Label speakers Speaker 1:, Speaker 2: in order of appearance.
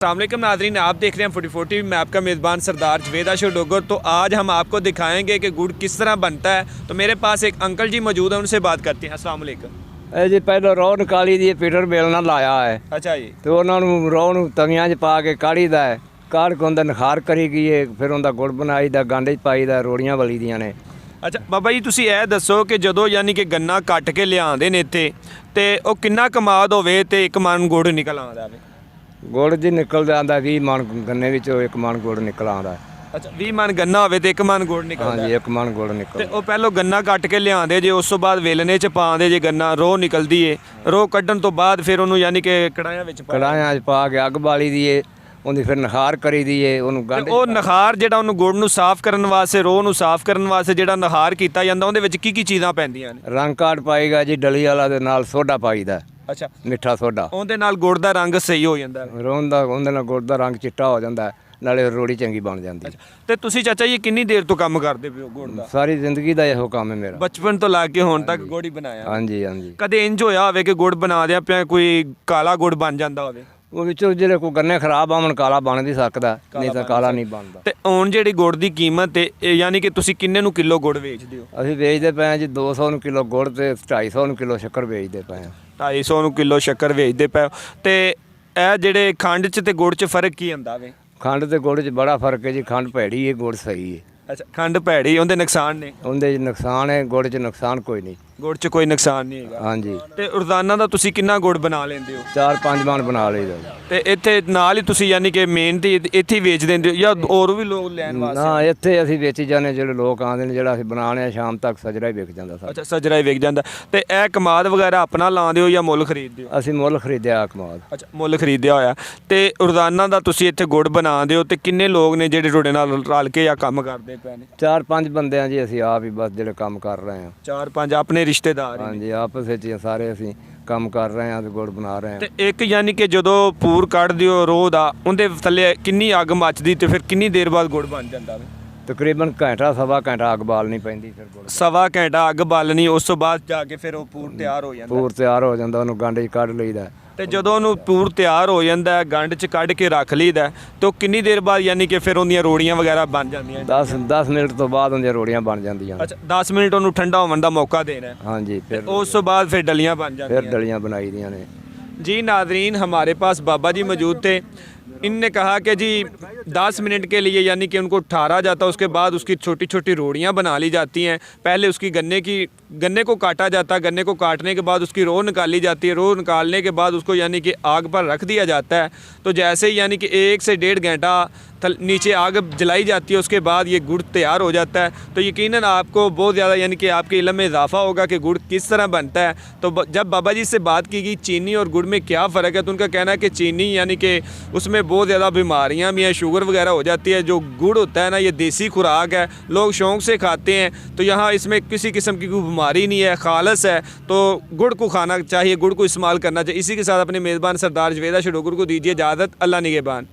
Speaker 1: अस्सलामुअलैकुम नाज़रीन, आप देख रहे हैं 4040। मैं आपका मेज़बान सरदार जवेद आशर डोगर। तो आज हम आपको दिखाएंगे कि गुड़ किस तरह बनता है। तो मेरे पास एक अंकल जी मौजूद हैं, उनसे बात करते हैं। अस्सलामुअलैकुम
Speaker 2: जी पहले रोह निकाली दी पीटर बेलना लाया है
Speaker 1: अच्छा जी।
Speaker 2: तो उन्होंने रोह ਨੂੰ ਤਵੀਆਂ 'ਚ ਪਾ ਕੇ ਕਾੜੀ ਦਾ ਹੈ ਕਾੜ ਕੇ ਉਹਦਾ ਨਖਾਰ ਕਰੀ ਗਈ ਹੈ ਫਿਰ ਉਹਦਾ ਗੁੜ ਬਣਾਈ ਦਾ ਗਾਂਡੇ 'ਚ ਪਾਈ ਦਾ ਰੋੜੀਆਂ ਵਲੀ ਦੀਆਂ ਨੇ।
Speaker 1: ਅੱਛਾ ਬਾਬਾ ਜੀ, ਤੁਸੀਂ ਇਹ ਦੱਸੋ ਕਿ ਜਦੋਂ ਯਾਨੀ ਕਿ ਗੰਨਾ ਕੱਟ ਕੇ ਲਿਆਉਂਦੇ ਨੇ ਇੱਥੇ ਤੇ ਉਹ ਕਿੰਨਾ ਕਮਾਦ ਹੋਵੇ ਤੇ ਇੱਕ ਮਣ ਗੁੜ ਨਿਕਲ ਆਉਂਦਾ ਵੇ?
Speaker 2: ਗੁੜ ਜੀ ਨਿਕਲਦਾ ਆਂਦਾ 20 ਮਣ ਗੰਨੇ ਵਿੱਚੋਂ 1 ਮਣ ਗੁੜ ਨਿਕਲ ਆਉਂਦਾ।
Speaker 1: ਅੱਛਾ 20 ਮਣ ਗੰਨਾ ਹੋਵੇ ਤੇ ਇੱਕ ਮਣ ਗੁੜ ਨਿਕਲਦਾ?
Speaker 2: ਹਾਂਜੀ 1 ਮਣ ਗੁੜ
Speaker 1: ਤੇ
Speaker 2: ਨਿਕਲਦਾ।
Speaker 1: ਉਹ ਪਹਿਲੋਂ ਗੰਨਾ ਕੱਟ ਕੇ ਲਿਆਉਂਦੇ ਜੇ, ਉਸ ਤੋਂ ਬਾਅਦ ਵੇਲਣੇ 'ਚ ਪਾਉਂਦੇ ਜੇ ਗੰਨਾ, ਰੋਹ ਨਿਕਲਦੀ ਏ। ਰੋਹ ਕੱਢਣ ਤੋਂ ਬਾਅਦ ਫਿਰ ਉਹਨੂੰ ਯਾਨੀ ਕਿ ਕੜਾਹਿਆਂ ਵਿੱਚ ਪਾ
Speaker 2: ਕੜਾਹਿਆਂ 'ਚ ਪਾ ਕੇ ਅੱਗ ਬਾਲੀ ਦੀ ਏ, ਉਹਦੀ ਫਿਰ ਨਖਾਰ ਕਰੀ ਦੀ ਏ ਉਹਨੂੰ
Speaker 1: ਤੇ
Speaker 2: ਗਾਂਡੇ।
Speaker 1: ਉਹ ਨਖਾਰ ਜਿਹੜਾ ਉਹਨੂੰ ਗੁੜ ਨੂੰ ਸਾਫ਼ ਕਰਨ ਵਾਸਤੇ, ਰੋਹ ਨੂੰ ਸਾਫ਼ ਕਰਨ ਵਾਸਤੇ ਜਿਹੜਾ ਨਖਾਰ ਕੀਤਾ ਜਾਂਦਾ, ਉਹਦੇ ਵਿੱਚ ਕੀ ਕੀ ਚੀਜ਼ਾਂ ਪੈਂਦੀਆਂ ਨੇ?
Speaker 2: ਰੰਗ ਕਾੜ ਪਾਏਗਾ ਜੀ ਡਲੀ ਵਾਲਾ ਦੇ ਨਾਲ ਸੋਡਾ ਪਾਈਦਾ,
Speaker 1: ਅੱਛਾ,
Speaker 2: ਮਿੱਠਾ ਸੋਡਾ।
Speaker 1: ਉਹਦੇ ਨਾਲ ਗੁੜ ਦਾ ਰੰਗ ਸਹੀ ਹੋ ਜਾਂਦਾ।
Speaker 2: ਰੋਹ ਦਾ ਉਹਦੇ ਨਾਲ ਗੁੜ ਦਾ ਰੰਗ ਚਿੱਟਾ ਹੋ ਜਾਂਦਾ, ਨਾਲੇ ਰੋੜੀ ਚੰਗੀ ਬਣ ਜਾਂਦੀ।
Speaker 1: ਤੇ ਤੁਸੀਂ ਚਾਚਾ ਜੀ ਕਿੰਨੀ ਦੇਰ ਤੋਂ ਕੰਮ ਕਰਦੇ ਪਿਓ ਗੁੜ ਦਾ?
Speaker 2: ਸਾਰੀ ਜ਼ਿੰਦਗੀ ਦਾ ਇਹੋ ਕੰਮ ਹੈ ਮੇਰਾ,
Speaker 1: ਬਚਪਨ ਤੋਂ ਲਾ ਕੇ ਹੁਣ ਤੱਕ ਗੁੜ ਹੀ ਬਣਾਇਆ?
Speaker 2: ਹਾਂਜੀ ਹਾਂਜੀ।
Speaker 1: ਕਦੇ ਇੰਜ ਹੋਇਆ ਹੋਵੇ ਕਿ ਗੁੜ ਬਣਾ ਦਿਆਂ ਪਿਆ ਕੋਈ ਕਾਲਾ ਗੁੜ ਬਣ ਜਾਂਦਾ ਹੋਵੇ?
Speaker 2: ਉਹ ਵਿੱਚੋਂ ਜਿਹੜੇ ਕੋਈ ਗੰਨੇ ਖਰਾਬ ਆਵਣ ਕਾਲਾ ਬਣ ਵੀ ਸਕਦਾ, ਨਹੀਂ ਤਾਂ ਕਾਲਾ ਨਹੀਂ ਬਣਦਾ।
Speaker 1: ਤੇ ਹੁਣ ਜਿਹੜੀ ਗੁੜ ਦੀ ਕੀਮਤ ਹੈ ਯਾਨੀ ਕਿ ਤੁਸੀਂ ਕਿੰਨੇ ਨੂੰ ਕਿਲੋ ਗੁੜ ਵੇਚਦੇ ਹੋ?
Speaker 2: ਅਸੀਂ ਵੇਚਦੇ ਪਏ ਹਾਂ ਜੀ 200 ਨੂੰ ਕਿਲੋ ਗੁੜ ਤੇ 250 ਨੂੰ ਕਿਲੋ ਸ਼ੱਕਰ ਵੇਚਦੇ ਪਏ ਹਾਂ।
Speaker 1: 250 ਨੂੰ ਕਿਲੋ ਸ਼ੱਕਰ ਵੇਚਦੇ ਪਏ ਹੋ। ਤੇ ਇਹ ਜਿਹੜੇ ਖੰਡ 'ਚ ਤੇ ਗੁੜ 'ਚ ਫਰਕ ਕੀ ਹੁੰਦਾ ਵੇ?
Speaker 2: ਖੰਡ ਤੇ ਗੁੜ 'ਚ ਬੜਾ ਫਰਕ ਹੈ ਜੀ। ਖੰਡ ਭੈੜੀ ਹੈ, ਗੁੜ ਸਹੀ ਹੈ।
Speaker 1: ਅੱਛਾ, ਖੰਡ ਭੈੜੀ, ਉਹਦੇ ਨੁਕਸਾਨ ਨੇ?
Speaker 2: ਉਹਦੇ 'ਚ ਨੁਕਸਾਨ ਹੈ, ਗੁੜ 'ਚ ਨੁਕਸਾਨ ਕੋਈ ਨਹੀਂ।
Speaker 1: ਗੁੜ 'ਚ ਕੋਈ ਨੁਕਸਾਨ ਨਹੀਂ ਹੈਗਾ।
Speaker 2: ਹਾਂਜੀ।
Speaker 1: ਤੇ ਰੋਜ਼ਾਨਾ ਦਾ ਤੁਸੀਂ ਕਿੰਨਾ ਗੁੜ ਬਣਾ ਲੈਂਦੇ ਹੋ?
Speaker 2: 4-5 ਮਣ ਬਣਾ ਲਈਦਾ।
Speaker 1: ਤੇ ਇੱਥੇ ਨਾਲ ਹੀ ਤੁਸੀਂ ਯਾਨੀ ਕਿ ਮੇਨ ਤੇ ਇੱਥੇ ਹੀ ਵੇਚ ਦਿੰਦੇ ਹੋ ਜਾਂ ਹੋਰ ਵੀ ਲੋਕ ਲੈਣ ਵਾਸਤੇ?
Speaker 2: ਨਾ, ਇੱਥੇ ਅਸੀਂ ਵੇਚੀ ਜਾਂਦੇ, ਜਿਹੜੇ ਲੋਕ ਆਉਂਦੇ ਨੇ, ਜਿਹੜਾ ਅਸੀਂ ਬਣਾਉਣੇ ਆ ਸ਼ਾਮ ਤੱਕ ਸਜਰਾ ਹੀ ਵਿਕ ਜਾਂਦਾ ਸਾਡਾ।
Speaker 1: ਅੱਛਾ, ਸਜਰਾ ਹੀ ਵਿਕ ਜਾਂਦਾ। ਤੇ ਇਹ ਕਮਾਦ ਵਗੈਰਾ ਆਪਣਾ ਲਾਉਂਦੇ ਹੋ ਜਾਂ ਮੁੱਲ ਖਰੀਦਦੇ ਹੋ?
Speaker 2: ਅਸੀਂ ਮੁੱਲ ਖਰੀਦਿਆ ਕਮਾਦ।
Speaker 1: ਅੱਛਾ, ਮੁੱਲ ਖਰੀਦਿਆ ਹੋਇਆ। ਤੇ ਰੋਜ਼ਾਨਾ ਦਾ ਤੁਸੀਂ ਇੱਥੇ ਗੁੜ ਬਣਾਉਂਦੇ ਹੋ ਤੇ ਕਿੰਨੇ ਲੋਕ ਨੇ ਜਿਹੜੇ ਤੁਹਾਡੇ ਨਾਲ ਰਲ ਕੇ ਜਾਂ ਕੰਮ ਕਰਦੇ ਪਏ ਨੇ?
Speaker 2: 4-5 ਬੰਦੇ ਆ ਜੀ ਅਸੀਂ ਆਪ ਹੀ ਬਸ ਜਿਹੜੇ ਕੰਮ ਕਰ ਰਹੇ ਹਾਂ।
Speaker 1: 4-5 ਆਪਣੇ ਰਿਸ਼ਤੇਦਾਰ ਹੀ ਨੇ?
Speaker 2: ਹਾਂਜੀ, ਆਪਸ ਵਿੱਚ ਹੀ ਸਾਰੇ ਅਸੀਂ ਕੰਮ ਕਰ ਰਹੇ ਹਾਂ ਤੇ ਗੁੜ ਬਣਾ ਰਹੇ ਹਾਂ।
Speaker 1: ਤੇ ਇੱਕ ਯਾਨੀ ਕਿ ਜਦੋਂ ਪੂਰ ਕੱਢਦੇ ਹੋ ਰੋਹ ਦਾ, ਉਹਦੇ ਥੱਲੇ ਕਿੰਨੀ ਅੱਗ ਮੱਚਦੀ ਤੇ ਫਿਰ ਕਿੰਨੀ ਦੇਰ ਬਾਅਦ ਗੁੜ ਬਣ ਜਾਂਦਾ ਵੇ?
Speaker 2: ਤਕਰੀਬਨ ਘੰਟਾ ਸਵਾ ਘੰਟਾ ਅੱਗ ਬਾਲਣੀ ਪੈਂਦੀ, ਫਿਰ ਗੁੜ
Speaker 1: ਸਵਾ ਘੰਟਾ ਅੱਗ ਬਾਲਣੀ, ਉਸ ਤੋਂ ਬਾਅਦ ਜਾ ਕੇ ਫਿਰ ਉਹ ਪੂਰ ਤਿਆਰ ਹੋ ਜਾਂਦਾ?
Speaker 2: ਪੂਰ ਤਿਆਰ ਹੋ ਜਾਂਦਾ, ਉਹਨੂੰ ਗਾਂਡੇ 'ਚ ਕੱਢ ਲਈਦਾ।
Speaker 1: ਤੇ ਜਦੋਂ ਉਹਨੂੰ ਪੂਰ ਤਿਆਰ ਹੋ ਜਾਂਦਾ ਹੈ, ਗੰਢ 'ਚ ਕੱਢ ਕੇ ਰੱਖ ਲਈਦਾ, ਤੇ ਉਹ ਕਿੰਨੀ ਦੇਰ ਬਾਅਦ ਯਾਨੀ ਕਿ ਫਿਰ ਉਹਦੀਆਂ ਰੋੜੀਆਂ ਵਗੈਰਾ ਬਣ ਜਾਂਦੀਆਂ?
Speaker 2: 10 ਮਿੰਟ ਤੋਂ ਬਾਅਦ ਉਹਦੀਆਂ ਰੋੜੀਆਂ ਬਣ ਜਾਂਦੀਆਂ।
Speaker 1: ਅੱਛਾ, 10 ਮਿੰਟ ਉਹਨੂੰ ਠੰਡਾ ਹੋਣ ਦਾ ਮੌਕਾ ਦੇਣਾ ਹੈ?
Speaker 2: ਹਾਂਜੀ। ਫਿਰ
Speaker 1: ਉਸ ਤੋਂ ਬਾਅਦ ਫਿਰ ਡਲੀਆਂ ਬਣ ਜਾਂਦੀਆਂ?
Speaker 2: ਫਿਰ ਡਲੀਆਂ बनाई ਦੀਆਂ ਨੇ।
Speaker 1: जी नाजरीन, हमारे पास बाबा जी मौजूद थे। इनने कहा कि जी 10 मिनट के लिए यानी कि उनको ठहरा जाता, उसके बाद उसकी छोटी छोटी रोड़ियां बना ली जाती हैं। पहले उसकी गन्ने को काटा जाता है, गन्ने को काटने के बाद उसकी रोह निकाली जाती है, रोह निकालने के बाद उसको यानी कि आग पर रख दिया जाता है। तो जैसे ही यानी कि 1 से 1.5 घंटा नीचे आग जलाई जाती है, उसके बाद ये गुड़ तैयार हो जाता है। तो यकीनन आपको बहुत ज़्यादा यानी कि आपके इल्म में इजाफा होगा कि गुड़ किस तरह बनता है। तो जब बाबा जी से बात की गई चीनी और गुड़ में क्या फ़र्क है, तो उनका कहना है कि चीनी यानी कि उसमें बहुत ज़्यादा बीमारियां भी हैं, शुगर वगैरह हो जाती है। जो गुड़ होता है ना, ये देसी खुराक है, लोग शौक़ से खाते हैं। तो यहाँ इसमें किसी किस्म की कोई बीमारी नहीं है, खालस है। तो गुड़ को खाना चाहिए, गुड़ को इस्तेमाल करना चाहिए। इसी के साथ अपने मेज़बान सरदार जवेद आशर डोगर को दीजिए इजाज़त। अल्लाह निगहबान।